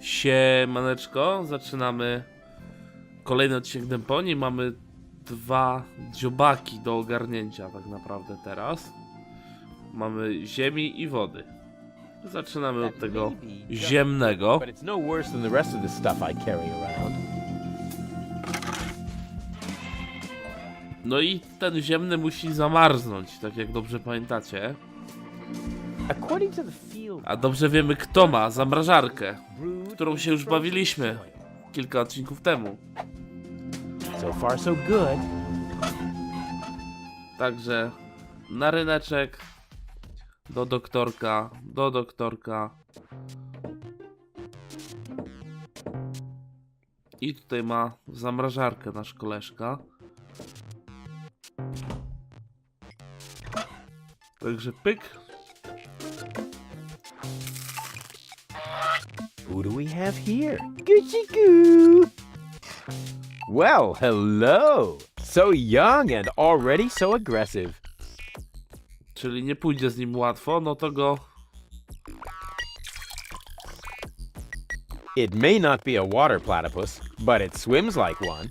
Siemaneczko, zaczynamy kolejny odcinek Deponii. Mamy 2 dziobaki do ogarnięcia tak naprawdę teraz. Mamy ziemi i wody. Zaczynamy od tego ziemnego. No i ten ziemny musi zamarznąć, tak jak dobrze pamiętacie. A dobrze wiemy, kto ma zamrażarkę, którą się już bawiliśmy kilka odcinków temu. So far so good. Także na ryneczek, do doktorka, I tutaj ma zamrażarkę nasz koleżka. Także pyk. Who do we have here? Gucci goo. Well, hello. So young and already so aggressive. Czyli nie pójdzie z nim łatwo, no to go... It may not be a water platypus, but it swims like one.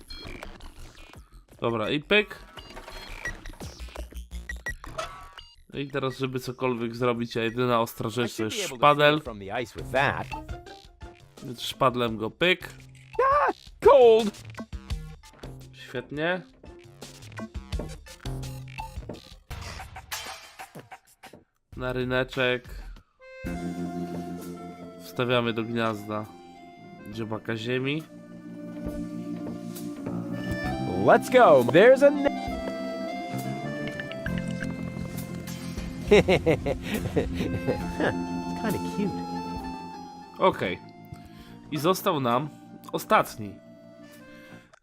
Dobra, i pyk. I teraz, żeby cokolwiek zrobić, a jedyna ostra rzecz to jest szpadel. Więc szpadlem go pyk. Cold. Świetnie. Na ryneczek. Wstawiamy do gniazda dziobaka ziemi. Let's go. There's a It's kind of cute. Okej. I został nam ostatni.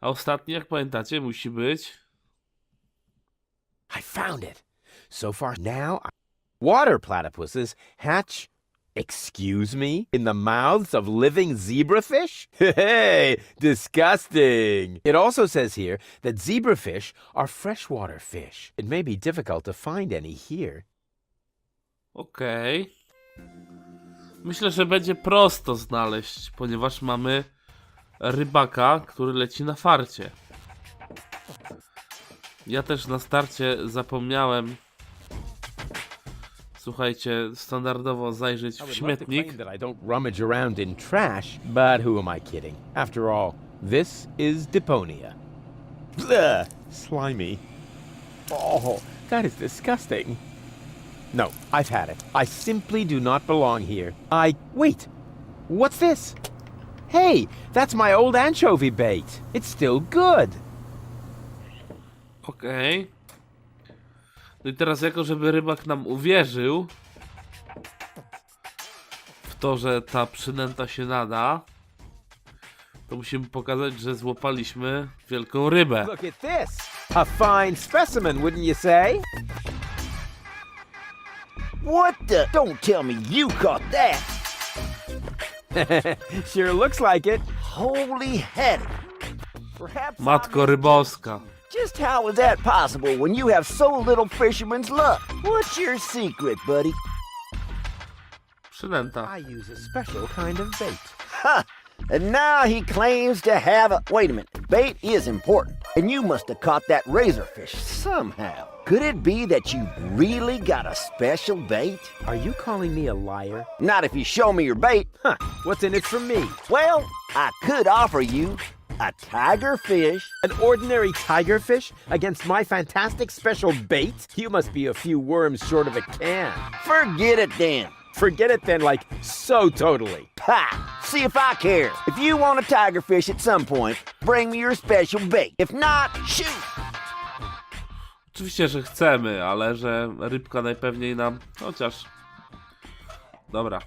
A ostatni, jak pamiętacie, musi być... I found it. So far now, water platypuses hatch, excuse me, in the mouths of living zebrafish? Hey, disgusting. It also says here that zebrafish are freshwater fish. It may be difficult to find any here. Okej. Myślę, że będzie prosto znaleźć, ponieważ mamy rybaka, który leci na farcie. Ja też na starcie zapomniałem, słuchajcie, standardowo zajrzeć w śmietnik. I don't rummage around in trash, but who am I kidding? After all, this is Deponia. Bleh, slimy. Oh, that is disgusting. No, I've had it. I simply do not belong here. Wait, what's this? Hey, that's my old anchovy bait. It's still good. Okej. No i teraz, jako żeby rybak nam uwierzył w to, że ta przynęta się nada, to musimy pokazać, że złapaliśmy wielką rybę. Look at this. A fine specimen, wouldn't you say? What the? Don't tell me you caught that! Sure looks like it. Holy head! Perhaps Matko ryboska. just how is that possible when you have so little fisherman's luck? What's your secret, buddy? Przynęta. I use a special kind of bait. Ha! And now he claims to have a... Wait a minute. Bait is important. And you must have caught that razorfish somehow. Could it be that you really got a special bait? Are you calling me a liar? Not if you show me your bait. Huh, what's in it for me? Well, I could offer you a tigerfish. An ordinary tigerfish against my fantastic special bait? You must be a few worms short of a can. Forget it then. Forget it then, like, so totally. Ha! See if I care. If you want a tigerfish at some point, bring me your special bait. If not, shoot! Oczywiście, że chcemy, ale że rybka najpewniej nam... Chociaż... Dobra.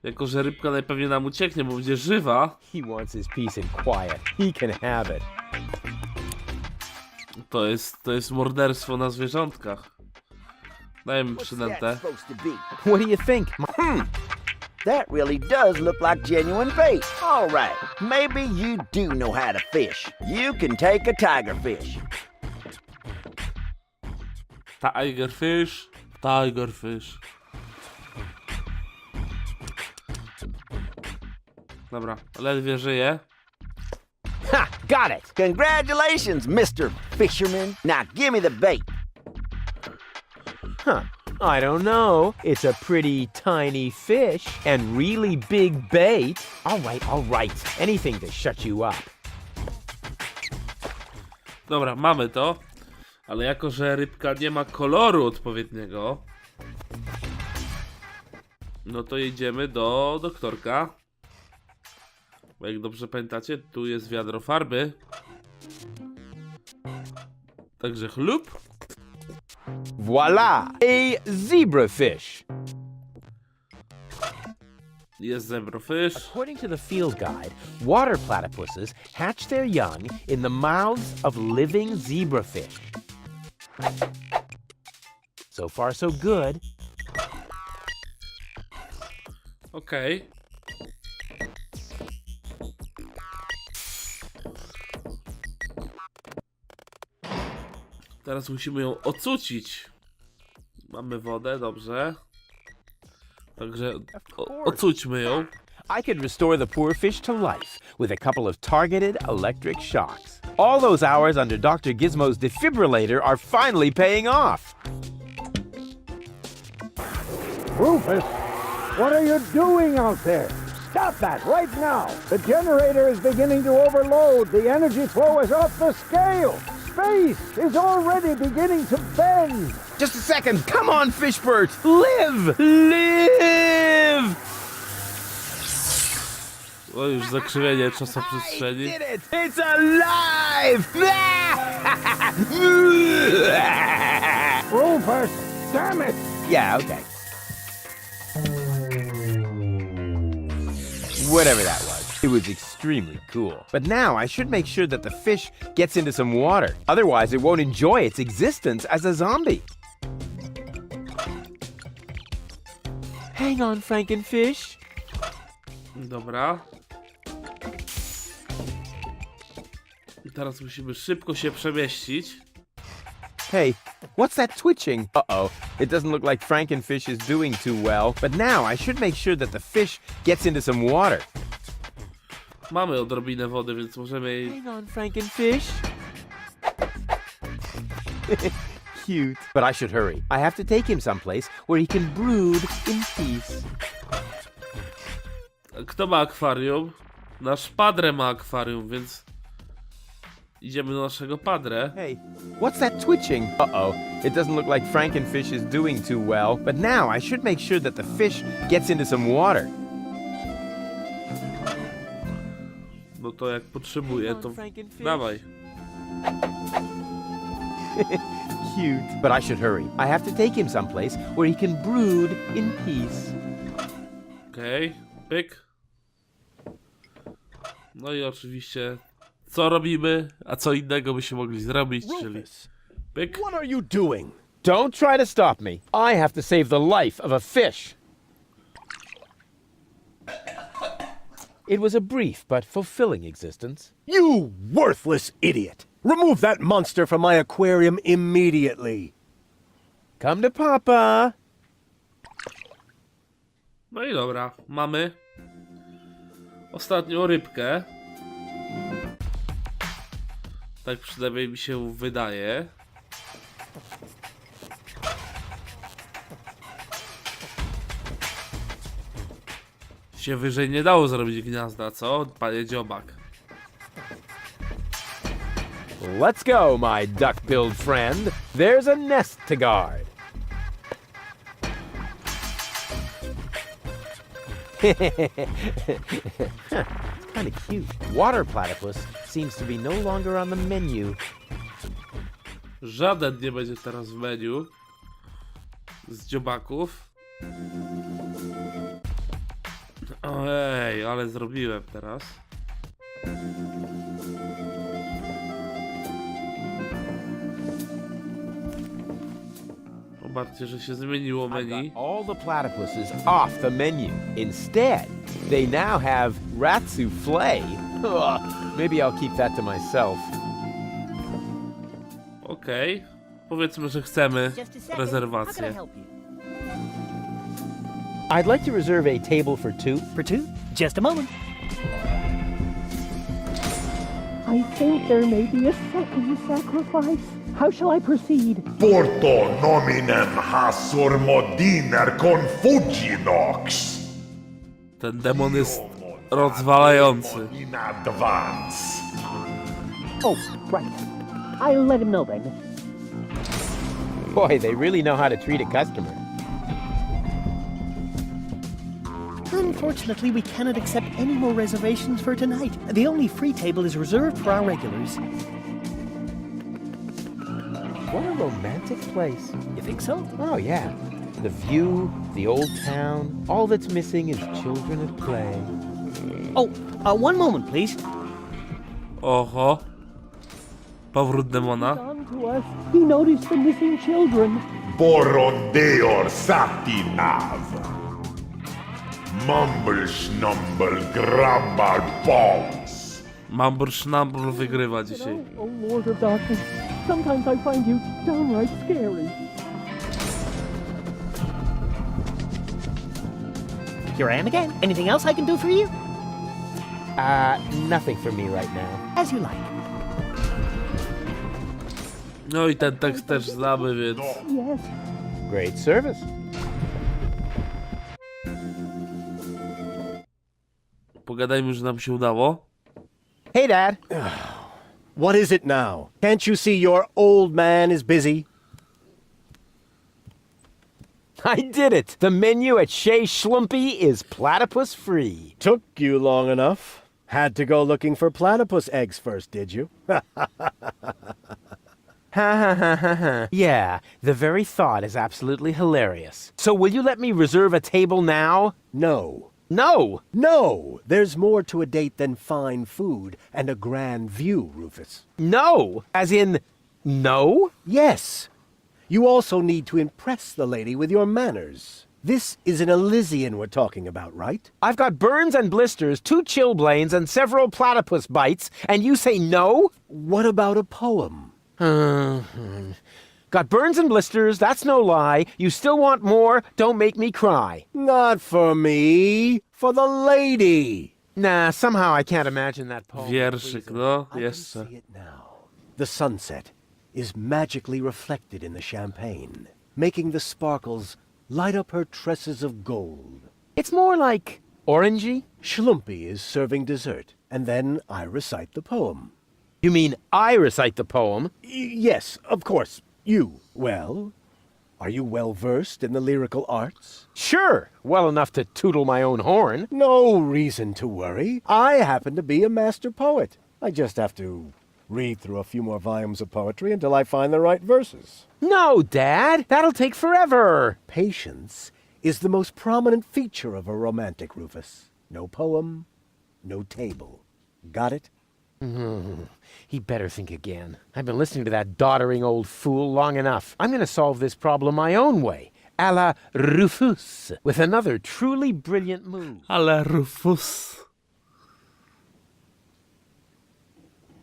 Jako, że rybka najpewniej nam ucieknie, bo będzie żywa, He wants his peace and quiet. He can have it. to jest morderstwo na zwierzątkach. Dajmy What's that przynętę. supposed to be? What do you think? That really does look like genuine bait. All right, maybe you do know how to fish. You can take a tigerfish. Tigerfish. Tigerfish. Dobra, ledwie żyje. Ha! Got it! Congratulations, Mr. Fisherman. Now give me the bait. Huh. I don't know. It's a pretty tiny fish and really big bait. All right. Anything to shut you up. Dobra, mamy to. Ale jako, że rybka nie ma koloru odpowiedniego, no to jedziemy do doktorka. Bo jak dobrze pamiętacie, tu jest wiadro farby. Także chlup. Voila! A zebrafish. Jest zebrafish. According to the field guide, water platypuses hatch their young in the mouths of living zebrafish. So far, so good. Okej. Teraz musimy ją ocucić. Mamy wodę, dobrze. Także ocućmy ją. I could restore the poor fish to life with a couple of targeted electric shocks. All those hours under Dr. Gizmo's defibrillator are finally paying off. Rufus, what are you doing out there? Stop that right now! The generator is beginning to overload. The energy flow is off the scale. Space is already beginning to bend. Just a second. Come on, Fishbird. Live! Live! O, już zakrzywienie I czasoprzestrzeni. did it! It's alive! Rufus, damn it! Yeah, okay. Whatever that was. It was extremely cool. But now I should make sure that the fish gets into some water. Otherwise, it won't enjoy its existence as a zombie. Hang on, Frankenfish. Dobra. I teraz musimy szybko się przemieścić. Hey, what's that twitching? Uh-oh, it doesn't look like Frankenfish is doing too well. But now I should make sure that the fish gets into some water. Mamy odrobinę wody, więc możemy jej... Hang on, Frankenfish. Cute. But I should hurry. I have to take him someplace where he can brood in peace. Kto ma akwarium? Nasz padre ma akwarium, więc... Idziemy do naszego padre. Hey, what's that twitching? Uh-oh, it doesn't look like Frankenfish is doing too well. But now I should make sure that the fish gets into some water. No to jak potrzebuje, to dawaj. Cute. But I should hurry. I have to take him someplace where he can brood in peace. Okej, pyk. No i oczywiście, co robimy, a co innego by się mogli zrobić, czyli pyk. What are you doing? Don't try to stop me. I have to save the life of a fish. It was a brief but fulfilling existence. You worthless idiot! Remove that monster from my aquarium immediately! Come to Papa. No i dobra, mamy ostatnią rybkę. Tak przynajmniej mi się wydaje. Się wyżej nie dało zrobić gniazda, co, panie dziobak? Let's go, my duck-billed friend. There's a nest to guard. It's kind of cute. Water platypus seems to be no longer on the menu. Żaden nie będzie teraz w menu z dziobaków. Ojej, ale zrobiłem teraz. Zobaczcie, że się zmieniło I've menu. got all the platypuses off the menu. Instead, they now have ratsuflé. Ugh, maybe I'll keep that to myself. Okej. Powiedzmy, że chcemy rezerwację. I'd like to reserve a table for two. For two? Just a moment. I think there may be a second sacrifice. How shall I proceed? Porto nominem hasur modiner confuginox. Ten demon jest rozwalający. In advance. Oh, right. I'll let him know then. Boy, they really know how to treat a customer. Unfortunately, we cannot accept any more reservations for tonight. The only free table is reserved for our regulars. What a romantic place. You think so? Oh, yeah. The view, the old town. All that's missing is children at play. Oh, one moment, please. Oho. Powrót demona. On to us. He noticed the missing children. Borondeor satinav. Mumble snumble grabbar balls. Mambur Sznambur wygrywa dzisiaj. Oh, Lord of Darkness. Sometimes I find you downright scary. Here I am again. Anything else I can do for you? Nothing for me right now. As you like. No i ten tekst też znamy, więc... Yes. Great service. Pogadajmy, że nam się udało. Hey, Dad. What is it now? Can't you see your old man is busy? I did it! The menu at Chez Schlumpy is platypus free. Took you long enough. Had to go looking for platypus eggs first, did you? Ha ha ha ha ha. Yeah, the very thought is absolutely hilarious. So will you let me reserve a table now? No. No! No! There's more to a date than fine food and a grand view, Rufus. No! As in, no? Yes. You also need to impress the lady with your manners. This is an Elysian we're talking about, right? I've got burns and blisters, 2 chilblains, and several platypus bites, and you say no? What about a poem? Got burns and blisters, that's no lie. You still want more, don't make me cry. Not for me, for the lady. Nah, somehow I can't imagine that poem. Wierszyk, no, I can jeszcze. see it now. The sunset is magically reflected in the champagne, making the sparkles light up her tresses of gold. It's more like orangey. Schlumpy is serving dessert, and then I recite the poem. You mean I recite the poem? Yes, of course, you. Well, are you well versed in the lyrical arts? Sure, well enough to tootle my own horn. No reason to worry. I happen to be a master poet. I just have to read through a few more volumes of poetry until I find the right verses. No, Dad, that'll take forever. Patience is the most prominent feature of a romantic, Rufus. No poem, no table. Got it? He'd better think again. I've been listening to that doddering old fool long enough. I'm going to solve this problem my own way, a la Rufus, with another truly brilliant move. Ale Rufus.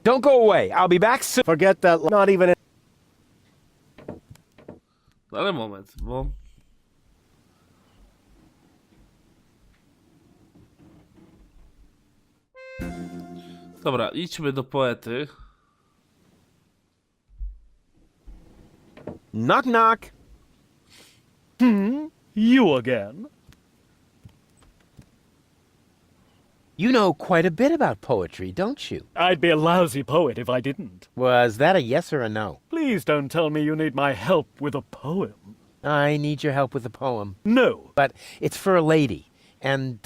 Don't go away. I'll be back soon. Forget that. Not even. Ale moment, bo... Dobra, idźmy do poety. Knock, knock. You again? You know quite a bit about poetry, don't you? I'd be a lousy poet if I didn't. Was that a yes or a no? Please don't tell me you need my help with a poem. I need your help with a poem. No. But it's for a lady. And,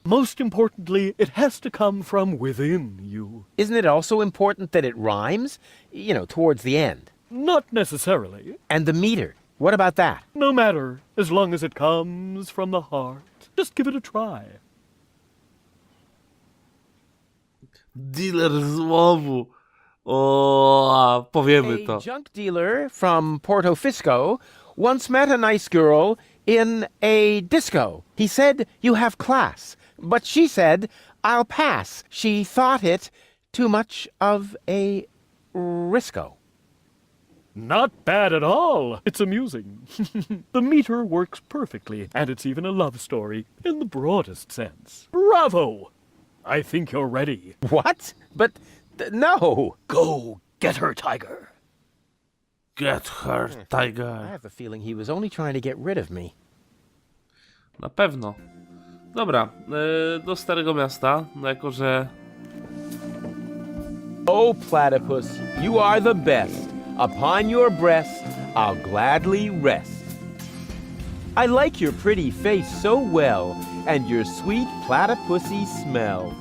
Most importantly, it has to come from within you. isn't it also important that it rhymes? You know, towards the end. Not necessarily. And the meter. What about that? No matter, as long as it comes from the heart. Just give it a try. Dealer złomu. O, powiemy A to. junk dealer from Porto Fisco once met a nice girl in a disco. He said, "You have class." But she said, "I'll pass." She thought it too much of a risco. Not bad at all. It's amusing. The meter works perfectly, and it's even a love story in the broadest sense. Bravo! I think you're ready. What? But no. Go get her, Tiger. Get her, I Tiger. have a feeling he was only trying to get rid of me. Na pewno. Dobra, do Starego Miasta, no jako że... Oh, platypus, you are the best. Upon your breast, I'll gladly rest. I like your pretty face so well, and your sweet platypusy smell.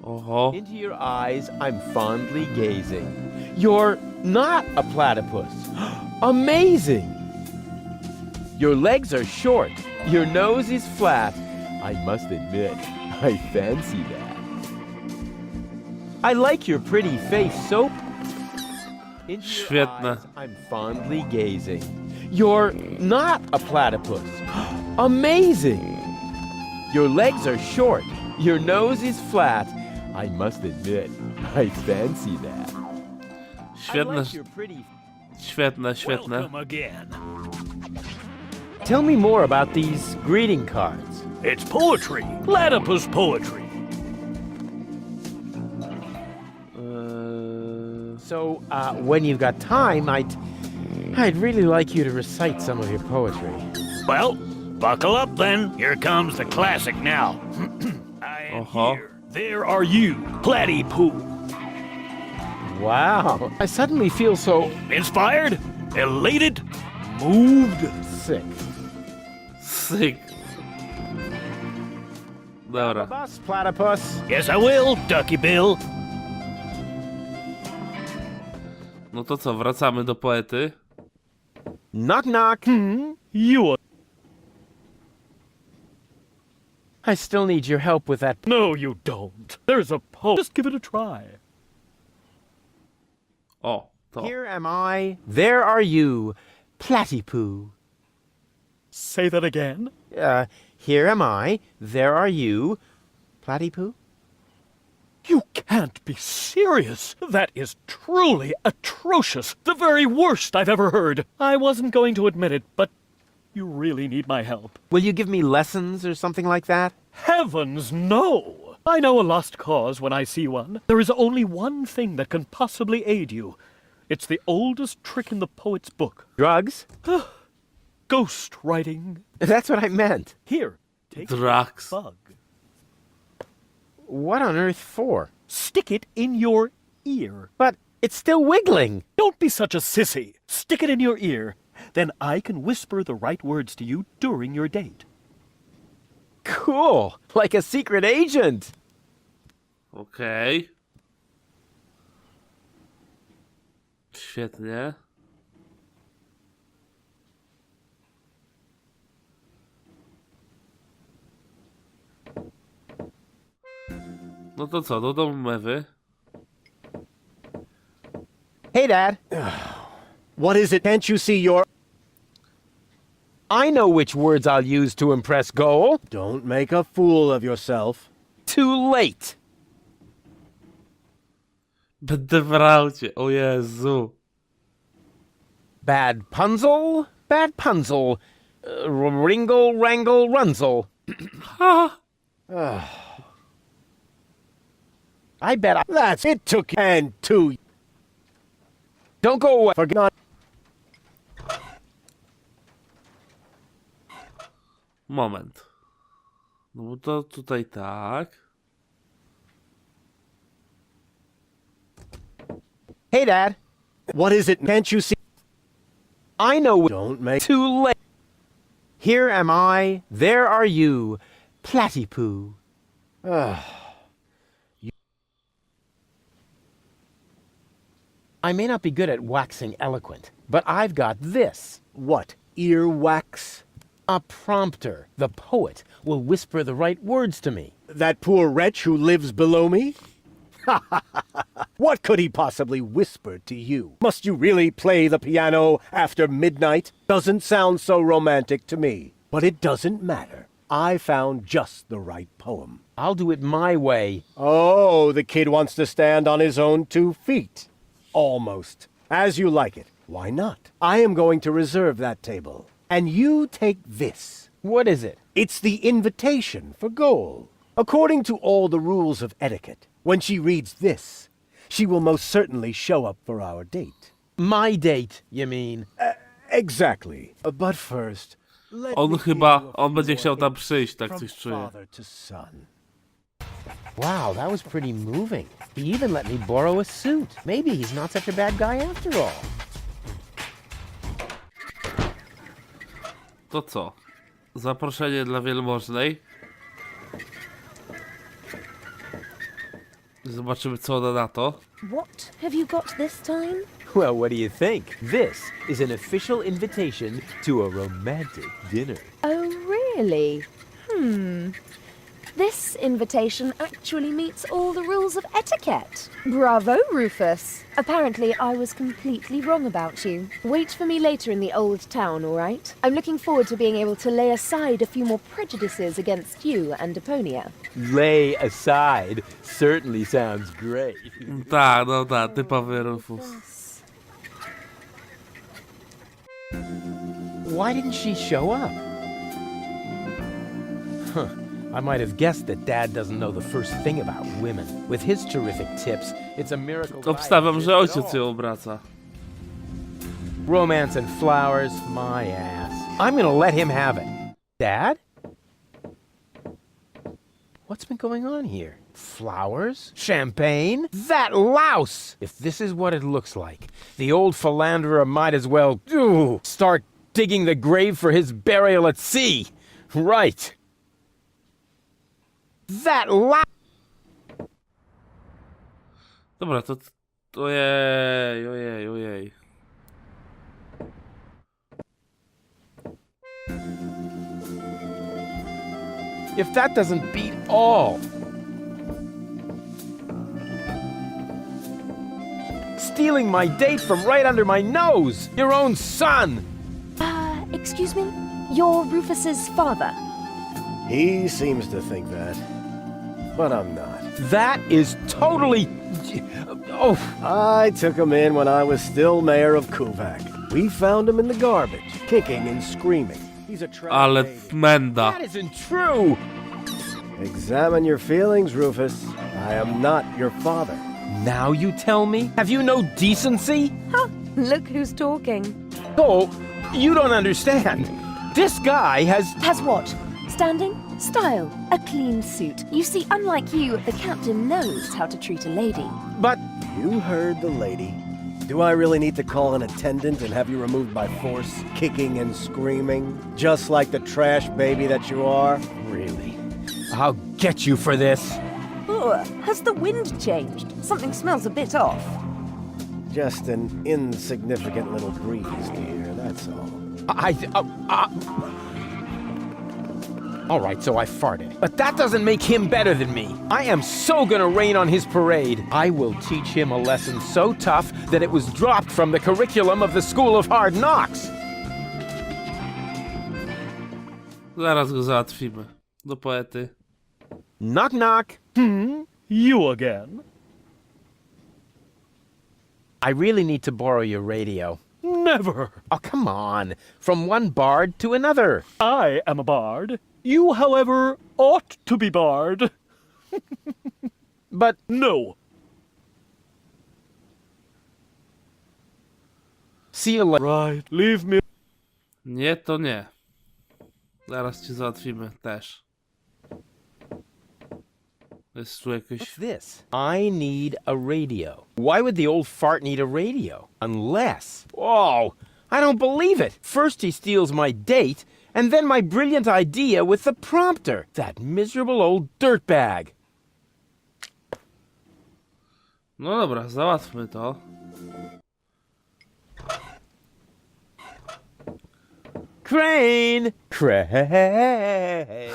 Oho. Into your eyes, I'm fondly gazing. You're not a platypus. Amazing! Your legs are short, your nose is flat. I must admit, I fancy that. I like your pretty face so... Into your Świetne. eyes, I'm fondly gazing. You're not a platypus. Amazing! Your legs are short, your nose is flat. I must admit, I fancy that. I Świetne, like your pretty... świetne, świetne. Welcome again. Tell me more about these greeting cards. It's poetry. Platypus poetry. So, when you've got time, I'd really like you to recite some of your poetry. Well, buckle up then. Here comes the classic now. I am here. There are you, Platypoo. Wow. I suddenly feel so Inspired? Elated? Moved? sick. Syk. Dobra. Bus, platypus. Yes, I will, Ducky Bill. No to co, wracamy do poety. Knock, knock. You are... I still need your help with that. No, you don't. There's a poem. Just give it a try. O, to. Here am I, there are you, Platypoo. Say that again. Here am I, there are you, Platypoo. You can't be serious. That is truly atrocious. The very worst I've ever heard. I wasn't going to admit it, but you really need my help. Will you give me lessons or something like that? Heavens, no! I know a lost cause when I see one. There is only one thing that can possibly aid you. It's the oldest trick in the poet's book. Drugs? Ghost writing. That's what I meant. Here, take Drugs. a bug. What on earth for? Stick it in your ear. But it's still wiggling. Don't be such a sissy. Stick it in your ear. Then I can whisper the right words to you during your date. Cool. Like a secret agent. Okej. Świetnie. No to co, do domu Mewy. Hey, Dad. What is it? Can't you see your... I know which words I'll use to impress Goal. Don't make a fool of yourself. Too late. Będę w raucie, o Jezu. Bad punzel, bad punzel. Ringle, wrangle, runzel. Ha! I bet I... That's it took and two. Don't go away. Forget not. Moment. No bo to tutaj tak. Hey, Dad. What is it? Can't you see? I know... Don't make... Too late. Here am I, there are you, Platypoo. I may not be good at waxing eloquent, but I've got this. What? Earwax? A prompter. The poet will whisper the right words to me. That poor wretch who lives below me? What could he possibly whisper to you? Must you really play the piano after midnight? Doesn't sound so romantic to me. But it doesn't matter. I found just the right poem. I'll do it my way. Oh, the kid wants to stand on his own 2 feet. Almost. As you like it. Why not? I am going to reserve that table. And you take this. What is it? It's the invitation for goal. According to all the rules of etiquette, when she reads this, she will most certainly show up for our date. My date, you mean? Exactly. But first, let On me chyba, give you a on będzie few chciał tam more przyjść, tak from coś czuję. father to son. Wow, that was pretty moving. He even let me borrow a suit. Maybe he's not such a bad guy after all. To co? Zaproszenie dla wielmożnej. Zobaczymy, co ona na to. What have you got this time? Well, what do you think? This is an official invitation to a romantic dinner. Oh, really? This invitation actually meets all the rules of etiquette. Bravo, Rufus. Apparently, I was completely wrong about you. Wait for me later in the old town, all right? I'm looking forward to being able to lay aside a few more prejudices against you and Deponia. Lay aside certainly sounds great. Tak, no tak, typowy Rufus. Why didn't she show up? Huh. I might have guessed that Dad doesn't know the first thing about women. With his terrific tips, it's a miracle. Obstawiam, że ojciec ją obraca. Romance and flowers, my ass. I'm gonna let him have it. Dad? What's been going on here? Flowers? Champagne? That louse! If this is what it looks like, the old philanderer might as well start digging the grave for his burial at sea. Right. That louse! Dobra, to... Ojej, ojej, ojej. If that doesn't beat all. Stealing my date from right under my nose! Your own son! Excuse me? You're Rufus's father? He seems to think that, but I'm not. That is totally... Oh, I took him in when I was still mayor of Kuvak. We found him in the garbage, kicking and screaming. He's a trash Ale baby. menda. that isn't true! Examine your feelings, Rufus. I am not your father. Now you tell me? Have you no decency? Huh, look who's talking. Oh, you don't understand. This guy has... Has what? Standing? Style. A clean suit. You see, unlike you, the captain knows how to treat a lady. But... You heard the lady. Do I really need to call an attendant and have you removed by force, kicking and screaming? Just like the trash baby that you are? Really? I'll get you for this. Ugh, has the wind changed? Something smells a bit off. Just an insignificant little breeze, dear, that's all. All right, so I farted. But that doesn't make him better than me. I am so gonna rain on his parade. I will teach him a lesson so tough that it was dropped from the curriculum of the School of Hard Knocks. Zaraz go załatwimy. Do poety. Knock, knock. You again? I really need to borrow your radio. Never. Oh, come on. From one bard to another. I am a bard. You, however, ought to be barred. But No. see you later. Right, leave me. Nie, to nie. Zaraz cię załatwimy też. Jest tu What's jakieś... this? I need a radio. Why would the old fart need a radio? Unless... Oh, I don't believe it. First he steals my date, and then my brilliant idea with the prompter. That miserable old dirtbag. No dobra, załatwmy to. Crane! Crane!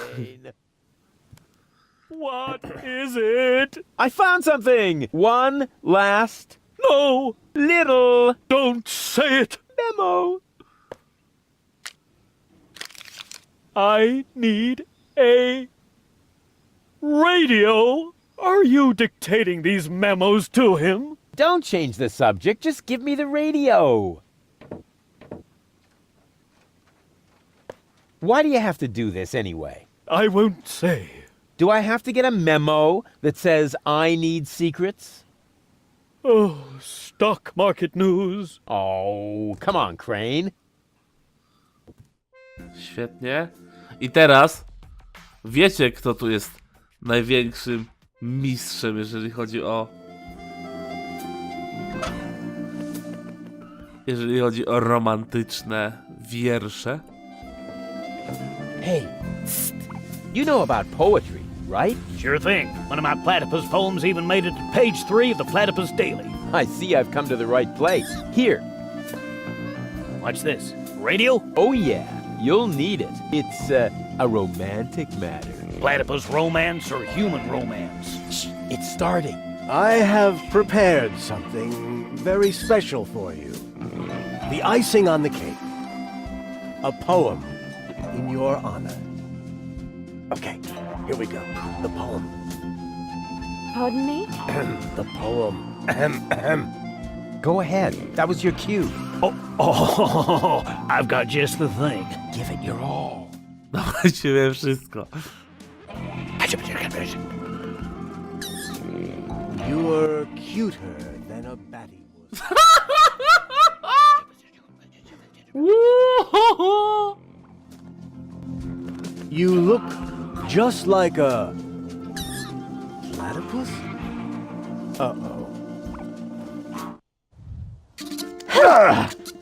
What is it? I found something! One last No, little don't say it. memo. I need a radio. Are you dictating these memos to him? Don't change the subject, just give me the radio. Why do you have to do this anyway? I won't say. Do I have to get a memo that says I need secrets? Oh, stock market news. Oh, come on, Crane. Świetnie. I teraz wiecie, kto tu jest największym mistrzem, jeżeli chodzi o... Jeżeli chodzi o romantyczne wiersze. Hey, psst. You know about poetry, right? Sure thing. One of my platypus poems even made it to page 3 of the Platypus Daily. I see I've come to the right place. Here. Watch this. Radio? Oh yeah, you'll need it. It's a romantic matter. Platypus romance or human romance? Shh, it's starting. I have prepared something very special for you. The icing on the cake. A poem in your honor. Okay, here we go. The poem. Pardon me? The poem. Go ahead. That was your cue. Oh, I've got just the thing. Give it your all. Dawajcie wiem wszystko. You're cuter than a batty would. You look just like a platypus? Uh-oh.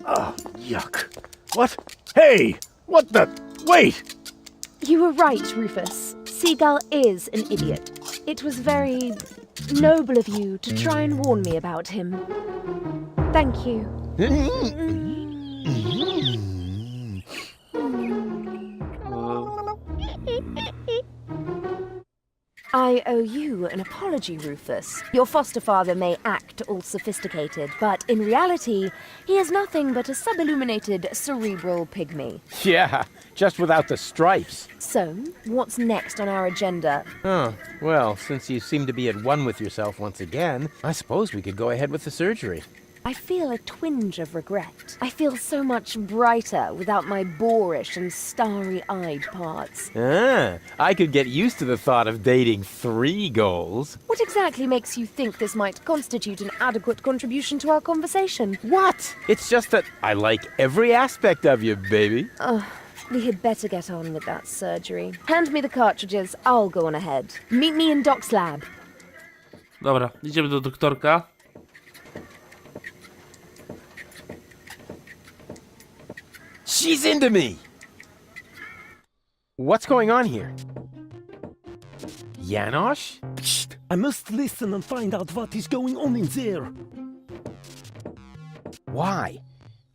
Oh, yuck. What? Hey! What the? Wait! You were right, Rufus. Seagull is an idiot. It was very noble of you to try and warn me about him. Thank you. I owe you an apology, Rufus. Your foster father may act all sophisticated, but in reality, he is nothing but a subilluminated cerebral pygmy. Yeah, just without the stripes. So, what's next on our agenda? Oh, well, since you seem to be at one with yourself once again, I suppose we could go ahead with the surgery. I feel a twinge of regret. I feel so much brighter without my boorish and starry-eyed parts. Ah, I could get used to the thought of dating 3 goals. What exactly makes you think this might constitute an adequate contribution to our conversation? What? It's just that I like every aspect of you, baby. We had better get on with that surgery. Hand me the cartridges, I'll go on ahead. Meet me in Doc's lab. Dobra, idziemy do doktorka. She's into me! What's going on here? Janosch? Psst! I must listen and find out what is going on in there. Why?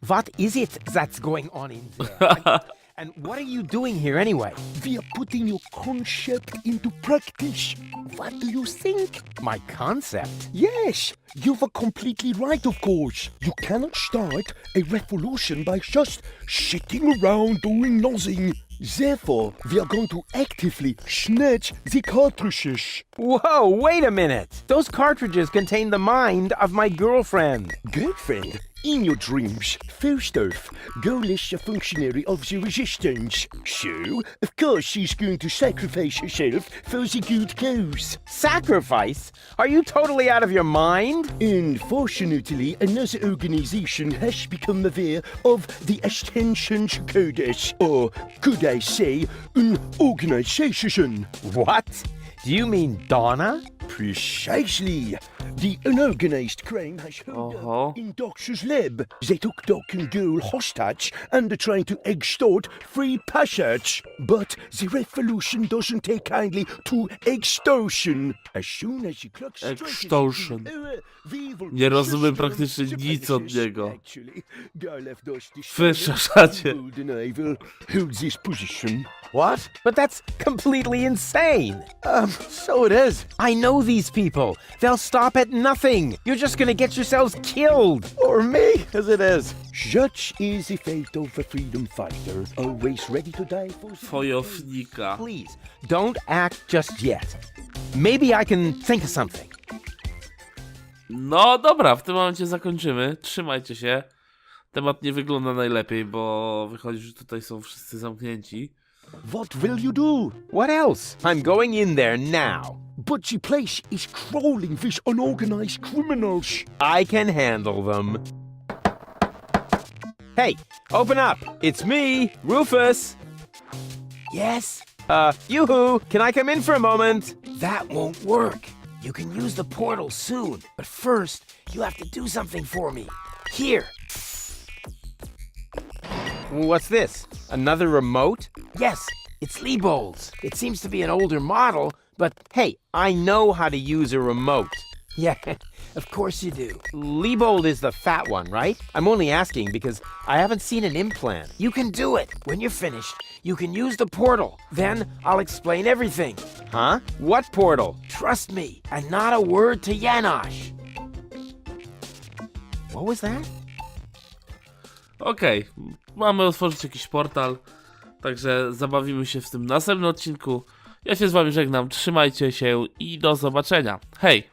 What is it that's going on in there? And what are you doing here anyway? We are putting your concept into practice. What do you think? My concept? Yes, you were completely right, of course. You cannot start a revolution by just sitting around doing nothing. Therefore, we are going to actively snatch the cartridges. Whoa, wait a minute! Those cartridges contain the mind of my girlfriend. Girlfriend? In your dreams, first off, girl is a functionary of the resistance. So, of course she's going to sacrifice herself for the good cause. Sacrifice? Are you totally out of your mind? Unfortunately, another organization has become aware of the Ascension's Codex, or could I say, an organization. What? Do you mean Donna? Precisely. The unorganized crime has held up in Doc's lab. They took Doc and girl hostage and are trying to extort free passage. But the revolution doesn't take kindly to extortion. As soon as the clock strikes Extortion. Nie rozumiem praktycznie nic od niego. Wy szaszacie. Hold this position. What? But that's completely insane. So it is. I know these people. They'll stop at nothing. You're just gonna get yourselves killed. Or me, as it is. Such is the fate of a freedom fighter, always ready to die for the Wojownika. Please, don't act just yet. Maybe I can think of something. No dobra, w tym momencie zakończymy. Trzymajcie się. Temat nie wygląda najlepiej, bo wychodzi, że tutaj są wszyscy zamknięci. What will you do? What else? I'm going in there now. But the place is crawling with unorganized criminals. I can handle them. Hey, open up. It's me, Rufus. Yes? Yoo-hoo, can I come in for a moment? That won't work. You can use the portal soon, but first, you have to do something for me. Here. What's this? Another remote? Yes, it's Leibold's. It seems to be an older model, but Hey, I know how to use a remote. yeah, of course you do. Leibold is the fat one, right? I'm only asking because I haven't seen an implant. You can do it. When you're finished, you can use the portal. Then I'll explain everything. Huh? What portal? Trust me, and not a word to Janosch. What was that? Okej, mamy otworzyć jakiś portal, także zabawimy się w tym następnym odcinku. Ja się z wami żegnam, trzymajcie się i do zobaczenia. Hej!